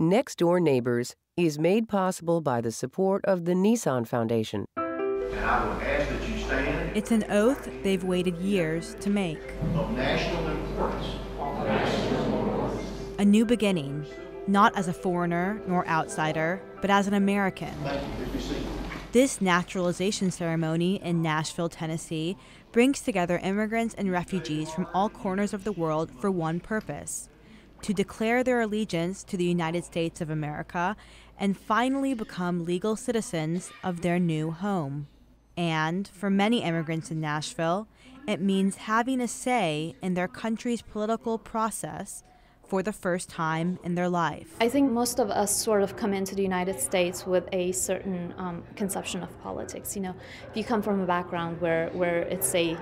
Next Door Neighbors is made possible by the support of the Nissan Foundation. And I will ask that you stand. It's an oath they've waited years to make. Of national importance. A new beginning, not as a foreigner nor outsider, but as an American. Thank you. Please be seated. This naturalization ceremony in Nashville, Tennessee, brings together immigrants and refugees from all corners of the world for one purpose: to declare their allegiance to the United States of America and finally become legal citizens of their new home. And for many immigrants in Nashville, it means having a say in their country's political process for the first time in their life. I think most of us sort of come into the United States with a certain conception of politics. You know, if you come from a background where it's a,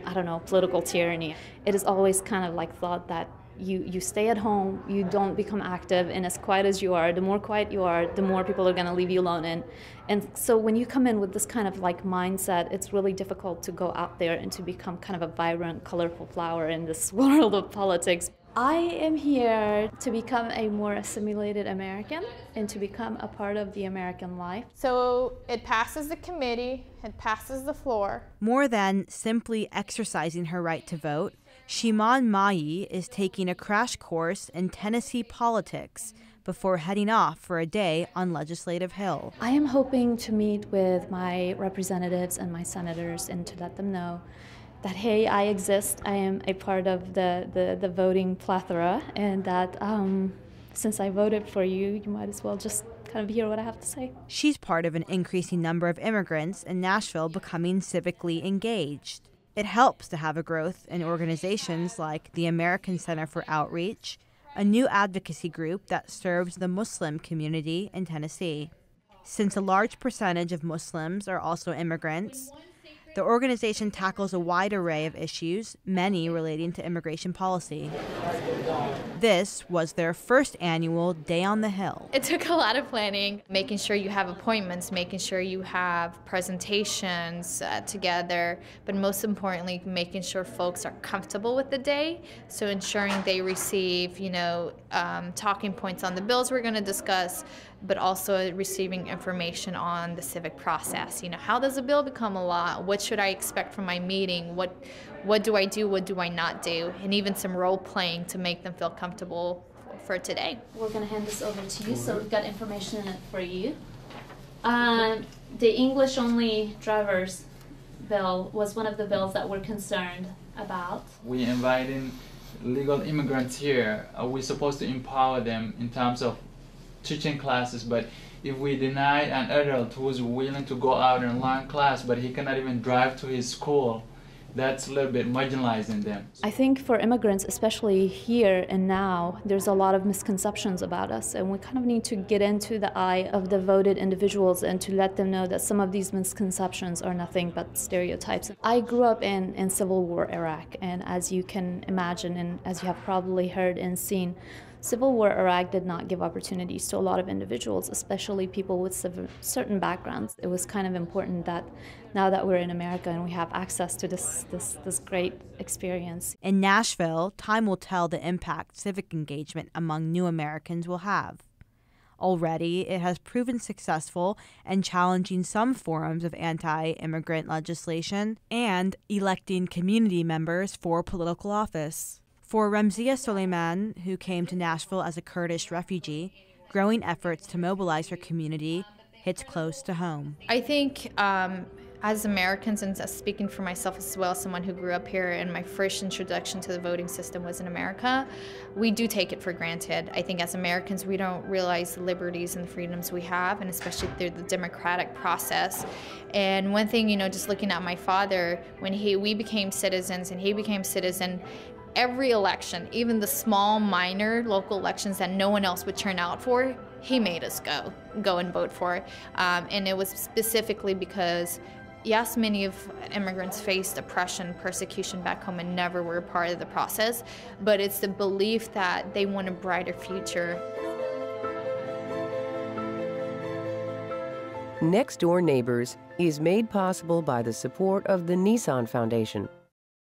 I don't know, political tyranny, it is always kind of like thought that you stay at home, you don't become active, and as quiet as you are, the more quiet you are, the more people are going to leave you alone. And so when you come in with this kind of like mindset, it's really difficult to go out there and to become kind of a vibrant, colorful flower in this world of politics. I am here to become a more assimilated American and to become a part of the American life. So it passes the committee, it passes the floor. More than simply exercising her right to vote, Shimon Mayi is taking a crash course in Tennessee politics before heading off for a day on Legislative Hill. I am hoping to meet with my representatives and my senators and to let them know that, hey, I exist, I am a part of the voting plethora, and that since I voted for you, you might as well just kind of hear what I have to say. She's part of an increasing number of immigrants in Nashville becoming civically engaged. It helps to have a growth in organizations like the American Center for Outreach, a new advocacy group that serves the Muslim community in Tennessee. Since a large percentage of Muslims are also immigrants, the organization tackles a wide array of issues, many relating to immigration policy. This was their first annual Day on the Hill. It took a lot of planning, making sure you have appointments, making sure you have presentations together, but most importantly, making sure folks are comfortable with the day. So ensuring they receive, talking points on the bills we're going to discuss, but also receiving information on the civic process. How does a bill become a law? What should I expect from my meeting? What do I do? What do I not do? And even some role playing to make them feel comfortable for today. We're going to hand this over to you, so we've got information in it for you. The English-only driver's bill was one of the bills that we're concerned about. We inviting legal immigrants here. We're supposed to empower them in terms of teaching classes, but if we deny an adult who's willing to go out and learn class, but he cannot even drive to his school, that's a little bit marginalizing them. I think for immigrants, especially here and now, there's a lot of misconceptions about us, and we kind of need to get into the eye of the voted individuals and to let them know that some of these misconceptions are nothing but stereotypes. I grew up in Civil War Iraq, and as you can imagine, and as you have probably heard and seen, Civil War Iraq did not give opportunities to a lot of individuals, especially people with certain backgrounds. It was kind of important that now that we're in America and we have access to this great experience. In Nashville, time will tell the impact civic engagement among new Americans will have. Already, it has proven successful in challenging some forms of anti-immigrant legislation and electing community members for political office. For Ramziah Soleiman, who came to Nashville as a Kurdish refugee, growing efforts to mobilize her community hits close to home. I think as Americans, and speaking for myself as well, someone who grew up here and my first introduction to the voting system was in America, we do take it for granted. I think as Americans, we don't realize the liberties and the freedoms we have, and especially through the democratic process. And one thing, just looking at my father, when we became citizens and he became citizen, every election, even the small, minor local elections that no one else would turn out for, he made us go and vote for. And it was specifically because, yes, many of immigrants faced oppression, persecution back home and never were part of the process, but it's the belief that they want a brighter future. Next Door Neighbors is made possible by the support of the Nissan Foundation.